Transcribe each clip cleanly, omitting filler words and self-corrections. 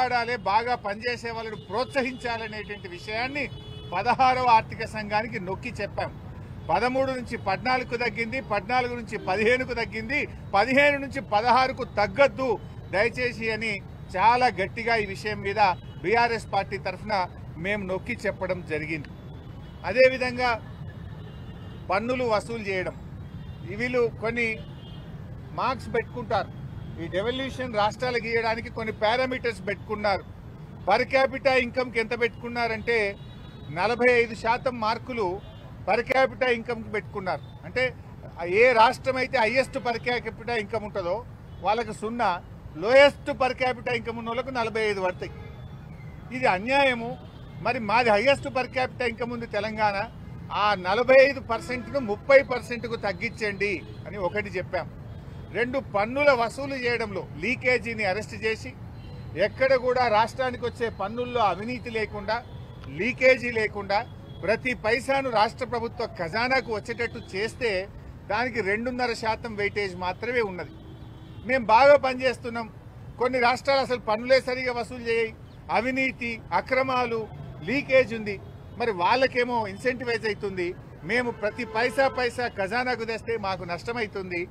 ఆడాలి, బాగా పనిచేసే వాళ్ళని ప్రోత్సహించాలనేటువంటి విషయాన్ని 16వ ఆర్థిక సంఘానికి నొక్కి చెప్పాం. 13 నుంచి 14కు తగ్గింది, 14 నుంచి 15కు తగ్గింది, 15 నుంచి 16కు తగ్గద్దు దయచేసి అని చాలా గట్టిగా ఈ విషయం మీద బీఆర్ఎస్ పార్టీ తరఫున మేము నొక్కి చెప్పడం జరిగింది. అదేవిధంగా పన్నులు వసూలు చేయడం, వీళ్ళు కొన్ని మార్క్స్ పెట్టుకుంటారు. ఈ డెవల్యూషన్ రాష్ట్రాలకు గీయడానికి కొన్ని పారామీటర్స్ పెట్టుకున్నారు. పర్ క్యాపిటా ఇన్కమ్కి ఎంత పెట్టుకున్నారంటే 45% మార్కులు పర్ క్యాపిటా ఇన్కమ్కి పెట్టుకున్నారు. అంటే ఏ రాష్ట్రం అయితే హైయెస్ట్ పర్ క్యాపిటా ఇన్కమ్ ఉంటుందో వాళ్ళకు 0, లోయెస్ట్ పర్ క్యాపిటా ఇన్కమ్ ఉన్న వాళ్ళకు 45 పడతాయి. ఇది అన్యాయము. మరి మాది హైయెస్ట్ పర్ క్యాపిటా ఇన్కమ్ ఉంది తెలంగాణ, ఆ 45%ను 30%కు తగ్గించండి అని ఒకటి చెప్పాం. 2, పన్నుల వసూలు చేయడంలో లీకేజీని అరెస్ట్ చేసి ఎక్కడ కూడా రాష్ట్రానికి వచ్చే పన్నుల్లో అవినీతి లేకుండా, లీకేజీ లేకుండా ప్రతి పైసాను రాష్ట్ర ప్రభుత్వ ఖజానాకు వచ్చేటట్టు చేస్తే దానికి 2.5% వెయిటేజ్ మాత్రమే ఉన్నది. మేము బాగా పనిచేస్తున్నాం. కొన్ని రాష్ట్రాలు అసలు పన్నులే సరిగా వసూలు చేయి, అవినీతి, అక్రమాలు, లీకేజ్ ఉంది. మరి వాళ్ళకేమో ఇన్సెంటివైజ్ అవుతుంది. మేము ప్రతి పైసా ఖజానాకు తెస్తే మాకు నష్టమవుతుంది.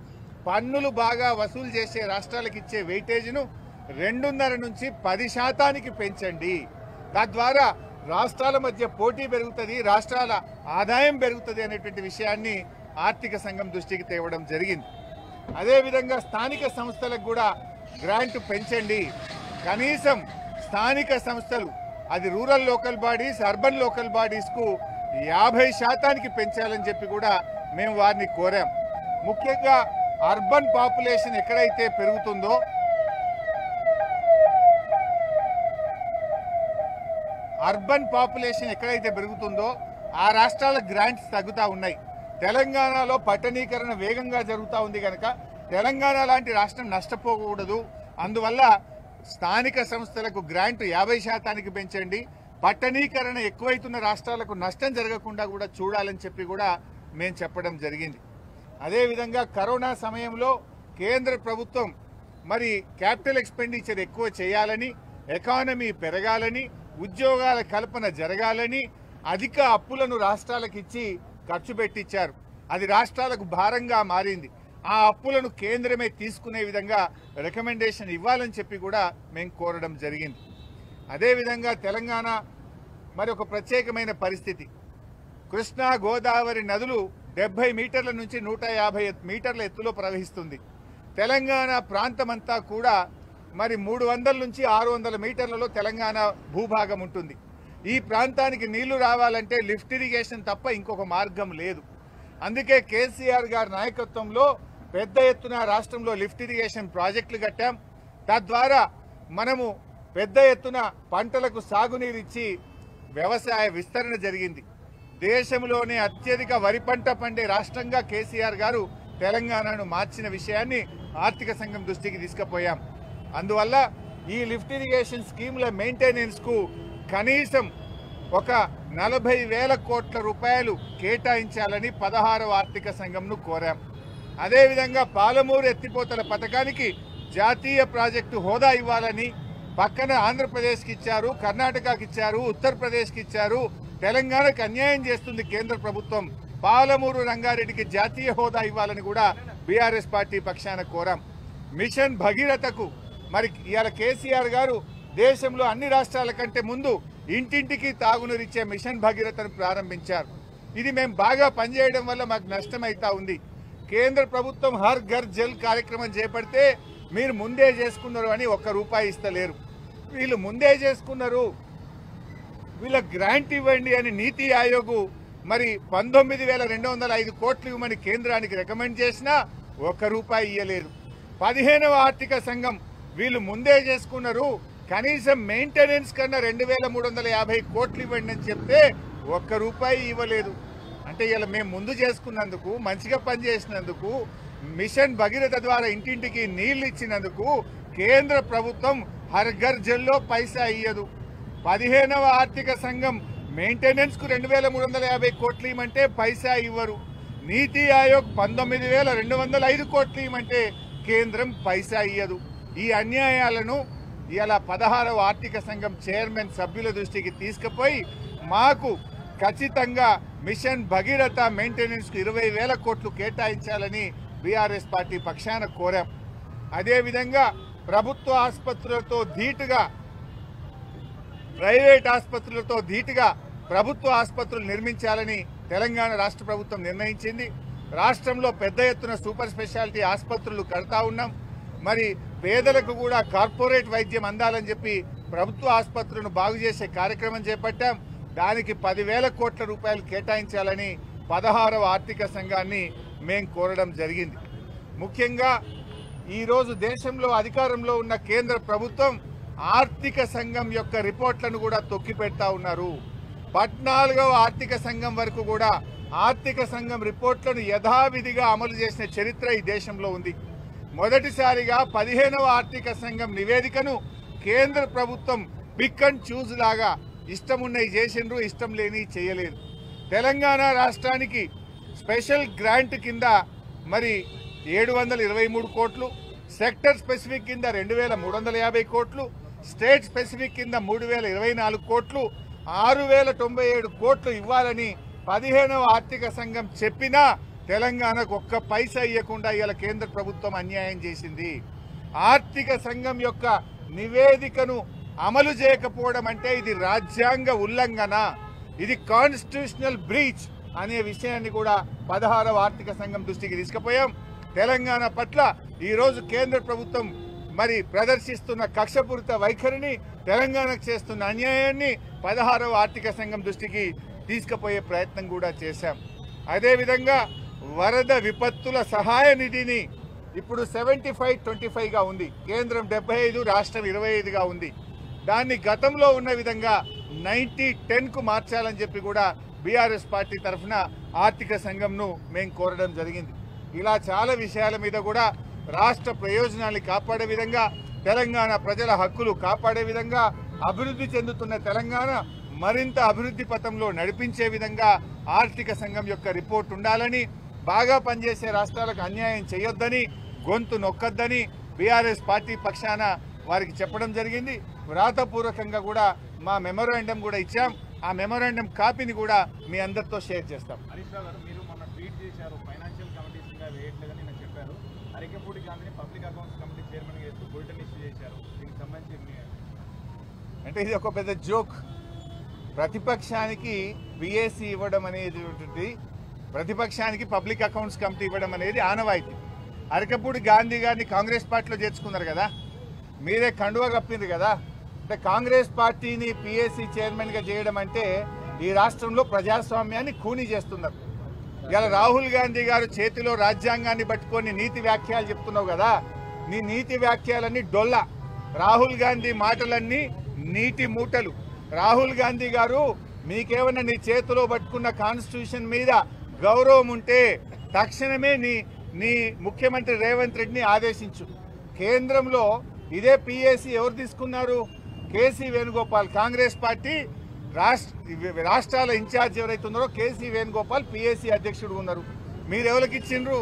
పన్నులు బాగా వసూలు చేసే రాష్ట్రాలకు ఇచ్చే వెయిటేజ్ను 2.5 నుంచి 10% పెంచండి. తద్వారా రాష్ట్రాల మధ్య పోటీ పెరుగుతుంది, రాష్ట్రాల ఆదాయం పెరుగుతుంది అనేటువంటి విషయాన్ని ఆర్థిక సంఘం దృష్టికి తేవడం జరిగింది. అదేవిధంగా స్థానిక సంస్థలకు కూడా గ్రాంట్ పెంచండి. కనీసం స్థానిక సంస్థలు, అది rural local bodies, urban local బాడీస్కు 50% పెంచాలని చెప్పి కూడా మేము వారిని కోరాం. ముఖ్యంగా అర్బన్ పాపులేషన్ ఎక్కడైతే పెరుగుతుందో, ఆ రాష్ట్రాల గ్రాంట్స్ తగ్గుతూ ఉన్నాయి. తెలంగాణలో పట్టణీకరణ వేగంగా జరుగుతూ ఉంది కనుక తెలంగాణ లాంటి రాష్ట్రం నష్టపోకూడదు. అందువల్ల స్థానిక సంస్థలకు గ్రాంట్ 50% పెంచండి. పట్టణీకరణ ఎక్కువైతున్న రాష్ట్రాలకు నష్టం జరగకుండా కూడా చూడాలని చెప్పి కూడా మేము చెప్పడం జరిగింది. అదేవిధంగా కరోనా సమయంలో కేంద్ర ప్రభుత్వం మరి క్యాపిటల్ ఎక్స్పెండిచర్ ఎక్కువ చేయాలని, ఎకానమీ పెరగాలని, ఉద్యోగాల కల్పన జరగాలని అధిక అప్పులను రాష్ట్రాలకు ఇచ్చి ఖర్చు పెట్టించారు. అది రాష్ట్రాలకు భారంగా మారింది. ఆ అప్పులను కేంద్రమే తీసుకునే విధంగా రికమెండేషన్ ఇవ్వాలని చెప్పి కూడా మేము కోరడం జరిగింది. అదేవిధంగా తెలంగాణ మరి ఒక ప్రత్యేకమైన పరిస్థితి. కృష్ణా, గోదావరి నదులు 70 మీటర్ల నుంచి 150 మీటర్ల ఎత్తులో ప్రవహిస్తుంది. తెలంగాణ ప్రాంతమంతా కూడా మరి 300 నుంచి 600 మీటర్లలో తెలంగాణ భూభాగం ఉంటుంది. ఈ ప్రాంతానికి నీళ్లు రావాలంటే లిఫ్ట్ ఇరిగేషన్ తప్ప ఇంకొక మార్గం లేదు. అందుకే కేసీఆర్ గారి నాయకత్వంలో పెద్ద ఎత్తున రాష్ట్రంలో లిఫ్ట్ ఇరిగేషన్ ప్రాజెక్టులు కట్టాం. తద్వారా మనము పెద్ద ఎత్తున పంటలకు సాగునీరిచ్చి వ్యవసాయ విస్తరణ జరిగింది. దేశంలోనే అత్యధిక వరి పంట పండే రాష్ట్రంగా కేసీఆర్ గారు తెలంగాణను మార్చిన విషయాన్ని ఆర్థిక సంఘం దృష్టికి తీసుకుపోయాం. అందువల్ల ఈ లిఫ్ట్ ఇరిగేషన్ స్కీముల మెయింటెనెన్స్కు కనీసం ఒక 40,000 కోట్ల రూపాయలు కేటాయించాలని 16వ ఆర్థిక సంఘంను కోరాం. అదేవిధంగా పాలమూరు ఎత్తిపోతల పథకానికి జాతీయ ప్రాజెక్టు హోదా ఇవ్వాలని, పక్కన ఆంధ్రప్రదేశ్కి ఇచ్చారు, కర్ణాటకకి ఇచ్చారు, ఉత్తరప్రదేశ్కి ఇచ్చారు. తెలంగాణకు అన్యాయం చేస్తుంది కేంద్ర ప్రభుత్వం. పాలమూరు రంగారెడ్డికి జాతీయ హోదా ఇవ్వాలని కూడా బీఆర్ఎస్ పార్టీ పక్షాన కోరాం. మిషన్ భగీరథకు మరి ఇవాళ కేసీఆర్ గారు దేశంలో అన్ని రాష్ట్రాల కంటే ముందు ఇంటింటికి తాగునీరిచ్చే మిషన్ భగీరథను ప్రారంభించారు. ఇది మేము బాగా పనిచేయడం వల్ల మాకు నష్టమైతా ఉంది. కేంద్ర ప్రభుత్వం హర్ ఘర్ జల్ కార్యక్రమం చేపడితే మీరు ముందే చేసుకున్నారు అని ₹1 ఇస్తలేరు. వీళ్ళు ముందే చేసుకున్నారు, వీళ్ళ గ్రాంట్ ఇవ్వండి అని నీతి ఆయోగ్ మరి 19,205 కోట్లు ఇవ్వమని కేంద్రానికి రికమెండ్ చేసినా ₹1 ఇయ్యలేదు. 15వ ఆర్థిక సంఘం వీళ్ళు ముందే చేసుకున్నారు, కనీసం మెయింటెనెన్స్ కన్నా 2,350 కోట్లు ఇవ్వండి అని చెప్తే ₹1 ఇవ్వలేదు. అంటే ఇలా మేము ముందు చేసుకున్నందుకు, మంచిగా పనిచేసినందుకు, మిషన్ భగీరథ ద్వారా ఇంటింటికి నీళ్లు ఇచ్చినందుకు కేంద్ర ప్రభుత్వం హర్ ఘర్ జల్లో పైసా ఇయ్యదు. 15వ ఆర్థిక సంఘం మెయింటెనెన్స్ కు 2,350 కోట్లు ఇవ్వమంటే పైసా ఇవ్వరు. నీతి ఆయోగ్ 19,205 కోట్లు ఇవ్వమంటే కేంద్రం పైసా ఇయ్యదు. ఈ అన్యాయాలను ఇలా 16వ ఆర్థిక సంఘం చైర్మన్ సభ్యుల దృష్టికి తీసుకుపోయి మాకు ఖచ్చితంగా మిషన్ భగీరథ మెయింటెనెన్స్కు 20,000 కోట్లు కేటాయించాలని బీఆర్ఎస్ పార్టీ పక్షాన కోరాం. అదేవిధంగా ప్రభుత్వ ఆసుపత్రులతో ధీటుగా ప్రైవేట్ ఆసుపత్రులతో ధీటుగా ప్రభుత్వ ఆసుపత్రులు నిర్మించాలని తెలంగాణ రాష్ట్ర ప్రభుత్వం నిర్ణయించింది. రాష్ట్రంలో పెద్ద ఎత్తున సూపర్ స్పెషాలిటీ ఆసుపత్రులు కడతా ఉన్నాం. మరి పేదలకు కూడా కార్పొరేట్ వైద్యం అందాలని చెప్పి ప్రభుత్వ ఆసుపత్రులను బాగు చేసే కార్యక్రమం చేపట్టాం. దానికి 10,000 కోట్ల రూపాయలు కేటాయించాలని 16వ ఆర్థిక సంఘాన్ని మేం కోరడం జరిగింది. ముఖ్యంగా ఈరోజు దేశంలో అధికారంలో ఉన్న కేంద్ర ప్రభుత్వం ఆర్థిక సంఘం యొక్క రిపోర్ట్లను కూడా తొక్కిపెడతా ఉన్నారు. 14వ ఆర్థిక సంఘం వరకు కూడా ఆర్థిక సంఘం రిపోర్ట్లను యథావిధిగా అమలు చేసిన చరిత్ర ఈ దేశంలో ఉంది. మొదటిసారిగా 15వ ఆర్థిక సంఘం నివేదికను కేంద్ర ప్రభుత్వం పిక్ అండ్ చూజ్ లాగా ఇష్టమున్నవి చేసిండ్రు, ఇష్టం లేని చేయలేదు. తెలంగాణ రాష్ట్రానికి స్పెషల్ గ్రాంట్ కింద మరి 723 కోట్లు, సెక్టర్ స్పెసిఫిక్ కింద 2,350 కోట్లు, స్టేట్ స్పెసిఫిక్ కింద 3,024 కోట్లు, 6,097 కోట్లు ఇవ్వాలని 15వ ఆర్థిక సంఘం చెప్పినా తెలంగాణకు ఒక్క పైసా ఇవ్వకుండా ఇలా కేంద్ర ప్రభుత్వం అన్యాయం చేసింది. ఆర్థిక సంఘం యొక్క నివేదికను అమలు చేయకపోవడం అంటే ఇది రాజ్యాంగ ఉల్లంఘన, ఇది కాన్స్టిట్యూషనల్ బ్రీచ్ అనే విషయాన్ని కూడా 16వ ఆర్థిక సంఘం దృష్టికి తీసుకుపోయాం. తెలంగాణ పట్ల ఈరోజు కేంద్ర ప్రభుత్వం మరి ప్రదర్శిస్తున్న కక్షపూరిత వైఖరిని, తెలంగాణకు చేస్తున్న అన్యాయాన్ని 16వ ఆర్థిక సంఘం దృష్టికి తీసుకుపోయే ప్రయత్నం కూడా చేశాం. అదేవిధంగా వరద విపత్తుల సహాయ నిధిని ఇప్పుడు 75-25గా ఉంది. కేంద్రం 75, రాష్ట్రం 25గా ఉంది. దాన్ని గతంలో ఉన్న విధంగా 90-10కు మార్చాలని చెప్పి కూడా బీఆర్ఎస్ పార్టీ తరఫున ఆర్థిక సంఘంను మేము కోరడం జరిగింది. ఇలా చాలా విషయాల మీద కూడా రాష్ట్ర ప్రయోజనాన్ని కాపాడే విధంగా, తెలంగాణ ప్రజల హక్కులు కాపాడే విధంగా, అభివృద్ధి చెందుతున్న తెలంగాణ మరింత అభివృద్ధి పథంలో నడిపించే విధంగా ఆర్థిక సంఘం యొక్క రిపోర్ట్ ఉండాలని, బాగా పనిచేసే రాష్ట్రాలకు అన్యాయం చేయొద్దని, గొంతు నొక్కొద్దని బీఆర్ఎస్ పార్టీ పక్షాన వారికి చెప్పడం జరిగింది. వ్రాతపూర్వకంగా కూడా మా మెమోరాండం కూడా ఇచ్చాం. ఆ మెమోరాండం కాపీని కూడా మీ అందరితో షేర్ చేస్తాం. హరీష్ రావు గారు, మీరు మొన్న ట్వీట్ చేశారు, ఫైనాన్షియల్ కమిటీస్ ఇంకా వేయట్లేదని నేను చెప్పారు. అరికెపూడి గాంధీని పబ్లిక్ అకౌంట్స్ కమిటీ చైర్మన్ చేస్తూ బులెటిన్ ఇష్యూ చేశారు. దీనికి సంబంధించి అంటే ఇది ఒక పెద్ద జోక్. ప్రతిపక్షానికి పిఏసీ ఇవ్వడం అనేది, ప్రతిపక్షానికి పబ్లిక్ అకౌంట్స్ కమిటీ ఇవ్వడం అనేది ఆనవాయితీ. అరికపూడి గాంధీ గారిని కాంగ్రెస్ పార్టీలో చేర్చుకున్నారు కదా, మీరే కండువా కప్పింది కదా. అంటే కాంగ్రెస్ పార్టీని పిఏసీ చైర్మన్గా చేయడం అంటే ఈ రాష్ట్రంలో ప్రజాస్వామ్యాన్ని ఖూనీ చేస్తున్నారు. ఇలా రాహుల్ గాంధీ గారు చేతిలో రాజ్యాంగాన్ని పట్టుకొని నీతి వ్యాఖ్యలు చెప్తున్నావు కదా, నీ నీతి వ్యాఖ్యలన్నీ డొల్ల. రాహుల్ గాంధీ మాటలన్నీ నీటి మూటలు. రాహుల్ గాంధీ గారు, మీకేమన్నా నీ చేతిలో పట్టుకున్న కాన్స్టిట్యూషన్ మీద గౌరవం ఉంటే తక్షణమే నీ ముఖ్యమంత్రి రేవంత్ రెడ్డిని ఆదేశించు. కేంద్రంలో ఇదే పిఏసీ ఎవరు తీసుకున్నారు? కేసీ వేణుగోపాల్. కాంగ్రెస్ పార్టీ రాష్ట్రాల ఇన్ఛార్జ్ ఎవరైతే ఉన్నారో కేసీ వేణుగోపాల్ పిఏసీ అధ్యక్షుడు ఉన్నారు. మీరు ఎవరికి ఇచ్చిండ్రు?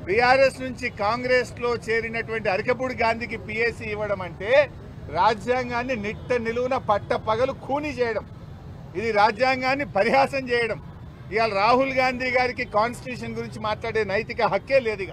బీఆర్ఎస్ నుంచి కాంగ్రెస్ లో చేరినటువంటి అరికపూడి గాంధీకి పిఏసీ ఇవ్వడం అంటే రాజ్యాంగాన్ని నిట్ట నిలువున పట్ట పగలు ఖూనీ చేయడం, ఇది రాజ్యాంగాన్ని పరిహాసం చేయడం. ఇవాళ రాహుల్ గాంధీ గారికి కాన్స్టిట్యూషన్ గురించి మాట్లాడే నైతిక హక్కే లేదు.